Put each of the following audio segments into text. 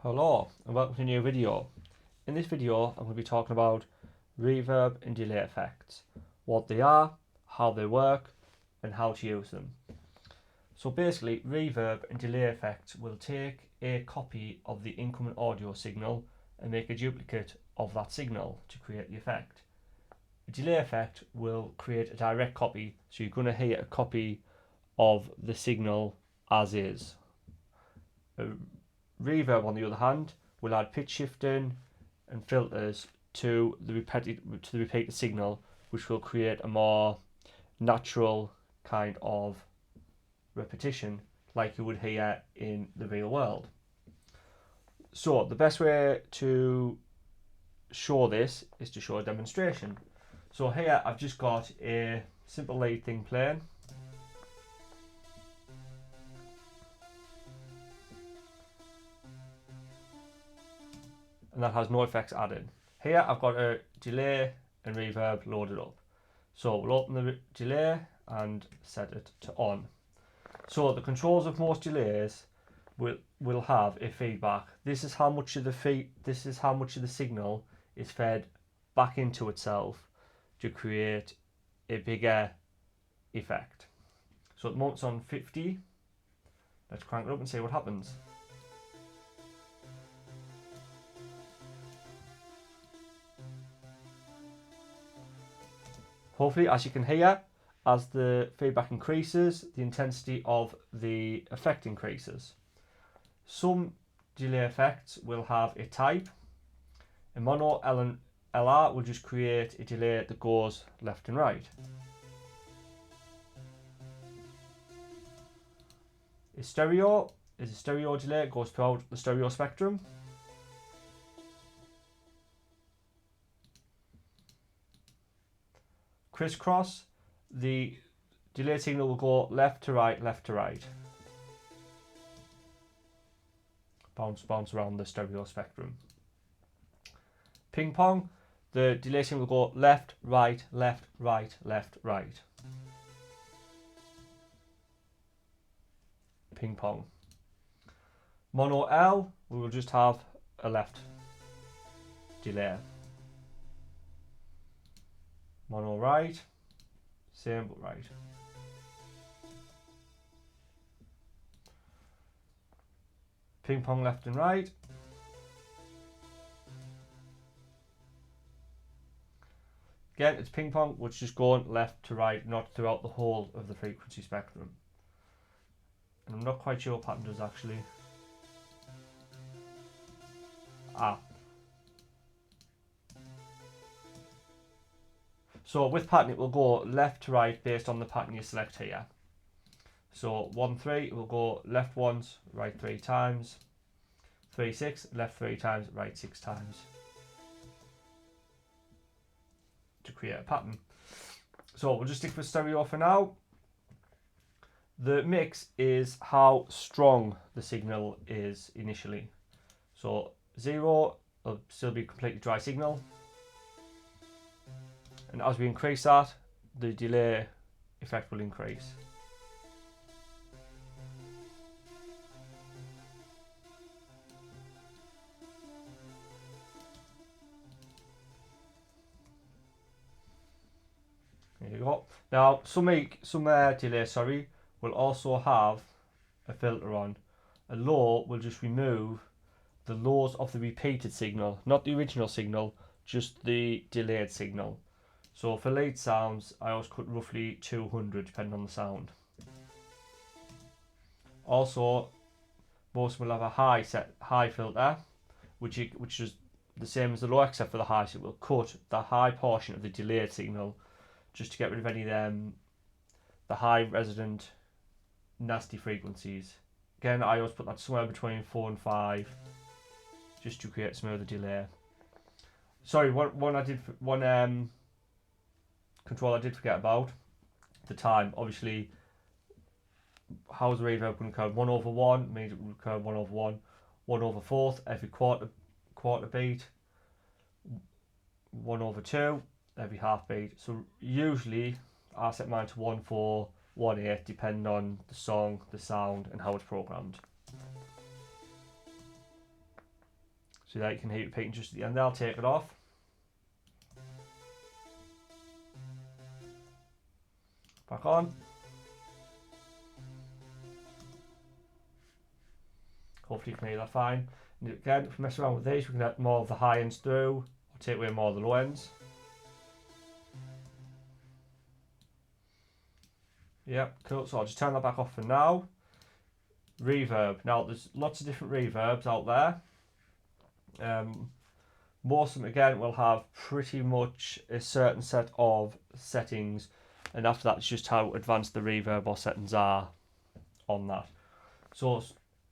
Hello and welcome to a new video. In this video I'm going to be talking about reverb and delay effects, what they are, how they work and how to use them. So basically reverb and delay effects will take a copy of the incoming audio signal and make a duplicate of that signal to create the effect. A delay effect will create a direct copy, so you're going to hear a copy of the signal as is. Reverb, on the other hand, will add pitch shifting and filters to the repeated signal, which will create a more natural kind of repetition like you would hear in the real world. So the best way to show this is to show a demonstration. So here I've just got a simple lead thing playing. And that has no effects added. Here I've got a delay and reverb loaded up. So we'll open the delay and set it to on. So the controls of most delays will have a feedback. This is how much of the signal is fed back into itself to create a bigger effect. So at the moment it's on 50. Let's crank it up and see what happens. Hopefully, as you can hear, as the feedback increases, the intensity of the effect increases. Some delay effects will have a type. A mono L and LR will just create a delay that goes left and right. A stereo is a stereo delay, it goes throughout the stereo spectrum. Crisscross, the delay signal will go left to right, left to right. Bounce around the stereo spectrum. Ping pong, the delay signal will go left, right, left, right, left, right. Ping pong. Mono L, we will just have a left delay. Mono right, same but right. Ping pong left and right. Again, it's ping pong, which is just going left to right, not throughout the whole of the frequency spectrum. And I'm not quite sure what pattern does actually. So with pattern it will go left to right based on the pattern you select here. So 1-3 it will go left once, right 3 times. 3-6, left 3 times, right 6 times. To create a pattern. So we'll just stick with stereo for now. The mix is how strong the signal is initially. So 0 will still be completely dry signal. And as we increase that, the delay effect will increase. There you go. Now some delay will also have a filter on. A low will just remove the lows of the repeated signal, not the original signal, just the delayed signal. So for lead sounds, I always cut roughly 200 depending on the sound. Also, most will have a high filter, which is the same as the low except for the high, so it will cut the high portion of the delayed signal just to get rid of any of them, the high resident nasty frequencies. Again, I always put that somewhere between 4 and 5 just to create smoother delay. Sorry, one control I did forget about, the time. Obviously, how's the reverb going to curve? 1/1 means it will curve 1/1. 1/4 every quarter beat. 1/2 every half beat. So usually I set mine to 1/4, 1/8 depending on the song, the sound and how it's programmed. So that you can hear it repeating just at the end. I'll take it off. Back on. Hopefully you can hear that fine. And again, if we mess around with these, we can get more of the high ends through, or take away more of the low ends. Yep, cool. So I'll just turn that back off for now. Reverb. Now there's lots of different reverbs out there. Most of them again will have pretty much a certain set of settings, and after that it's just how advanced the reverb or settings are on that. So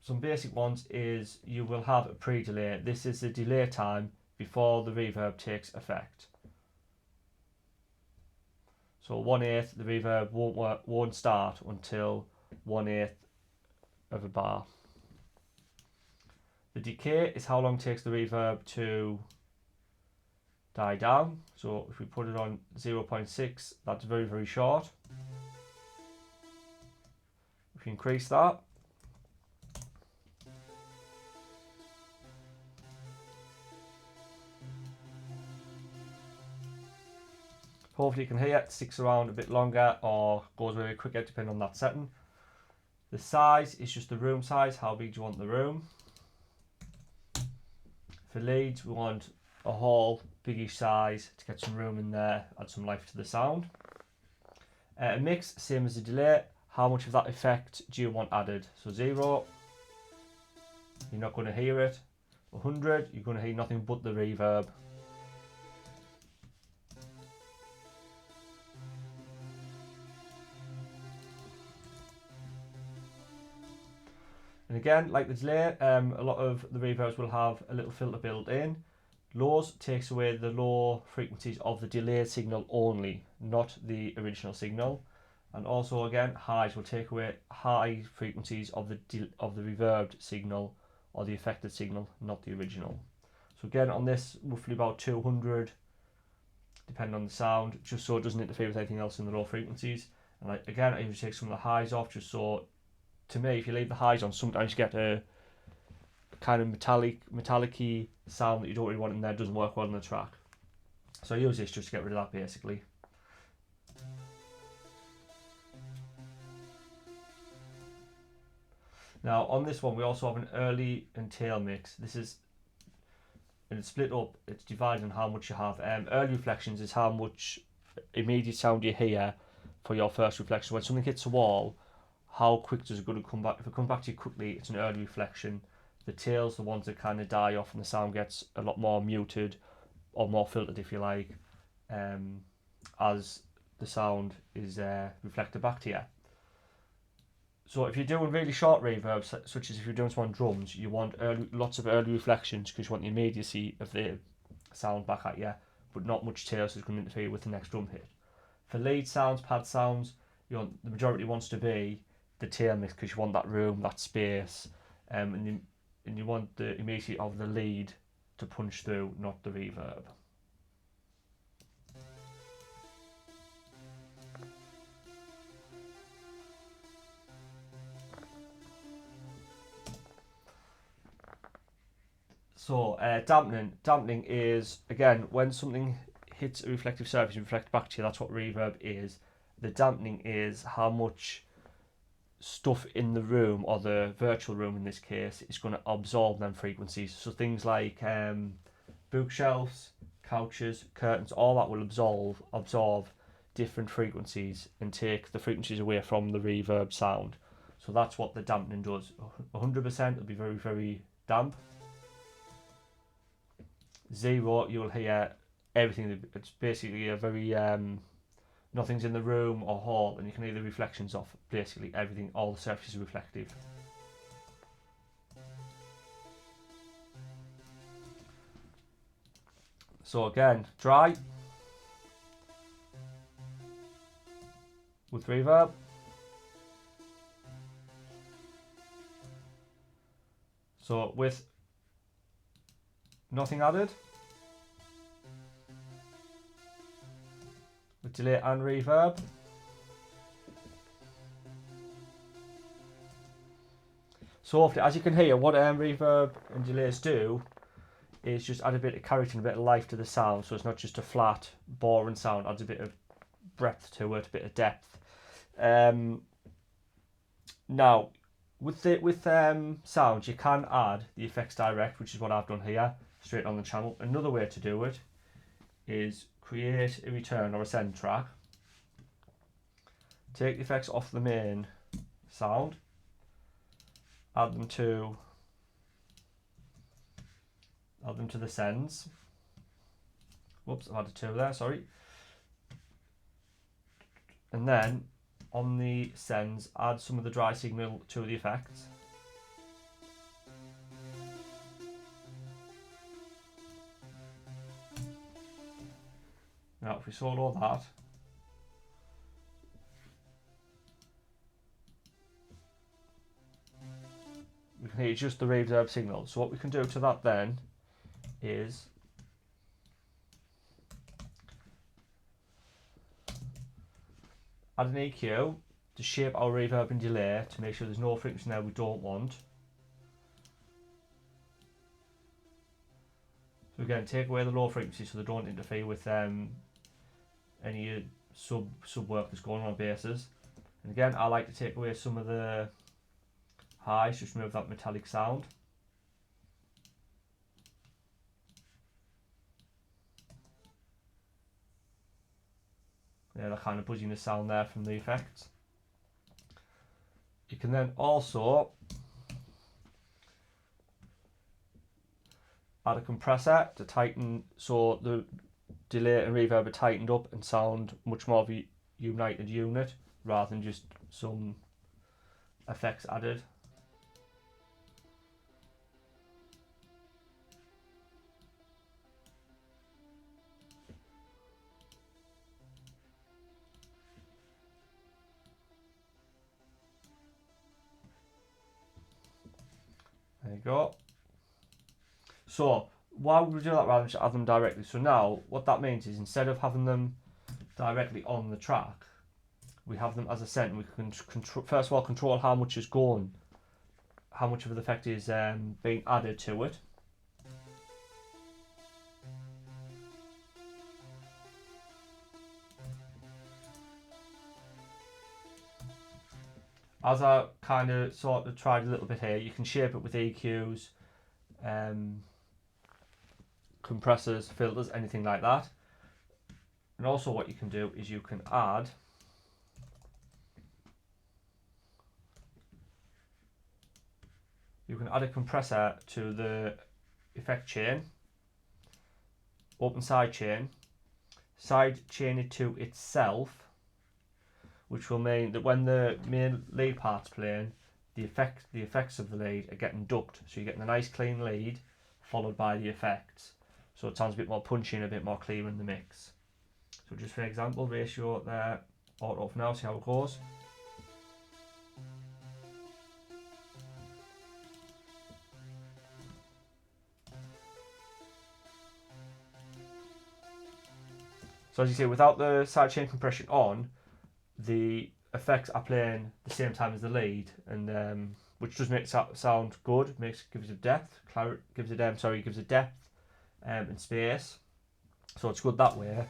some basic ones is you will have a pre-delay. This is the delay time before the reverb takes effect. So 1/8 the reverb won't start until 1/8 of a bar. The decay is how long it takes the reverb to die down. So if we put it on 0.6, that's very, very short. If you increase that, hopefully you can hear it sticks around a bit longer or goes very quicker depending on that setting. The size is just the room size, how big do you want the room. For leads we want a whole biggish size to get some room in there, add some life to the sound. A mix, same as the delay, how much of that effect do you want added? So 0, you're not going to hear it. 100, you're going to hear nothing but the reverb. And again, like the delay, a lot of the reverbs will have a little filter built in. Lows takes away the low frequencies of the delayed signal only, not the original signal. And also again, highs will take away high frequencies of the reverbed signal or the affected signal, not the original. So again, on this, roughly about 200, depending on the sound, just so it doesn't interfere with anything else in the low frequencies. And again, I usually take some of the highs off, just so, to me, if you leave the highs on, sometimes you get a kind of metallic-y sound that you don't really want in there, doesn't work well on the track. So I use this just to get rid of that basically. Now on this one we also have an early and tail mix. This is, and it's split up, it's divided on how much you have. Early reflections is how much immediate sound you hear for your first reflection. When something hits a wall, how quick does it go to come back? If it comes back to you quickly, it's an early reflection. The tails, the ones that kind of die off and the sound gets a lot more muted or more filtered, if you like, as the sound is reflected back to you. So if you're doing really short reverbs, such as if you're doing some on drums, you want lots of early reflections because you want the immediacy of the sound back at you, but not much tail, so it's going to interfere with the next drum hit. For lead sounds, pad sounds, the majority wants to be the tail mix because you want that room, that space, and you want the immediacy of the lead to punch through, not the reverb. So dampening. Dampening is, again, when something hits a reflective surface and reflects back to you, that's what reverb is. The dampening is how much stuff in the room, or the virtual room in this case, is going to absorb them frequencies. So things like bookshelves, couches, curtains, all that will absorb different frequencies and take the frequencies away from the reverb sound. So that's what the dampening does. 100% will be very, very damp. 0, you'll hear everything. It's basically a very nothing's in the room or hall, and you can hear the reflections of basically everything. All the surface is reflective. So again, dry with reverb. So with nothing added, with delay and reverb. So as you can hear, what reverb and delays do is just add a bit of character and a bit of life to the sound, so it's not just a flat, boring sound. Adds a bit of breadth to it, a bit of depth. Now, with sound, you can add the effects direct, which is what I've done here, straight on the channel. Another way to do it is create a return or a send track. Take the effects off the main sound, add them to the sends. Whoops, I've added two there, sorry. And then on the sends, add some of the dry signal to the effects. Now if we solo that, we can hear just the reverb signal. So what we can do to that then is add an EQ to shape our reverb and delay to make sure there's no frequency in there we don't want. So again, take away the low frequency so they don't interfere with any sub work that's going on basses. And again, I like to take away some of the highs, just remove that metallic sound. Yeah, that kind of buzziness sound there from the effects. You can then also add a compressor to tighten, so the delay and reverb are tightened up and sound much more of a united unit rather than just some effects added. There you go. So why would we do that rather than just add them directly? So now what that means is instead of having them directly on the track, we have them as a send. We can first of all control how much is going, how much of the effect is being added to it. As I kind of sort of tried a little bit here, you can shape it with EQs, compressors, filters, anything like that. And also what you can do is you can add a compressor to the effect chain, open side chain it to itself, which will mean that when the main lead part's playing, the effects of the lead are getting ducked. So you're getting a nice clean lead followed by the effects. So it sounds a bit more punchy and a bit more clear in the mix. So just for example, ratio there, auto for now, see how it goes. So as you see, without the sidechain compression on, the effects are playing the same time as the lead, and which does make it sound good. Gives it depth, gives it depth and space. So it's good that way.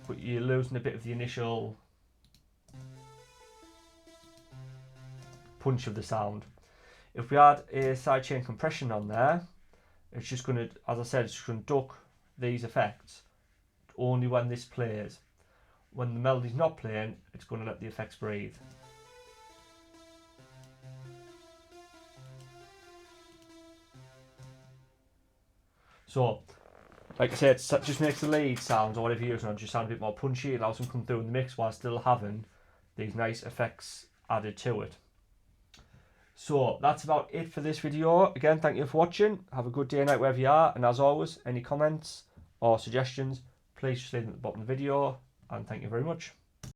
But you're losing a bit of the initial punch of the sound. If we add a sidechain compression on there, it's just going to, as I said, it's just going to duck these effects only when this plays. When the melody's not playing, it's going to let the effects breathe. So, like I said, it just makes the lead sounds or whatever you're using on just sound a bit more punchy. It allows them to come through in the mix while still having these nice effects added to it. So that's about it for this video. Again, thank you for watching. Have a good day or night wherever you are. And as always, any comments or suggestions, please just leave them at the bottom of the video. And thank you very much.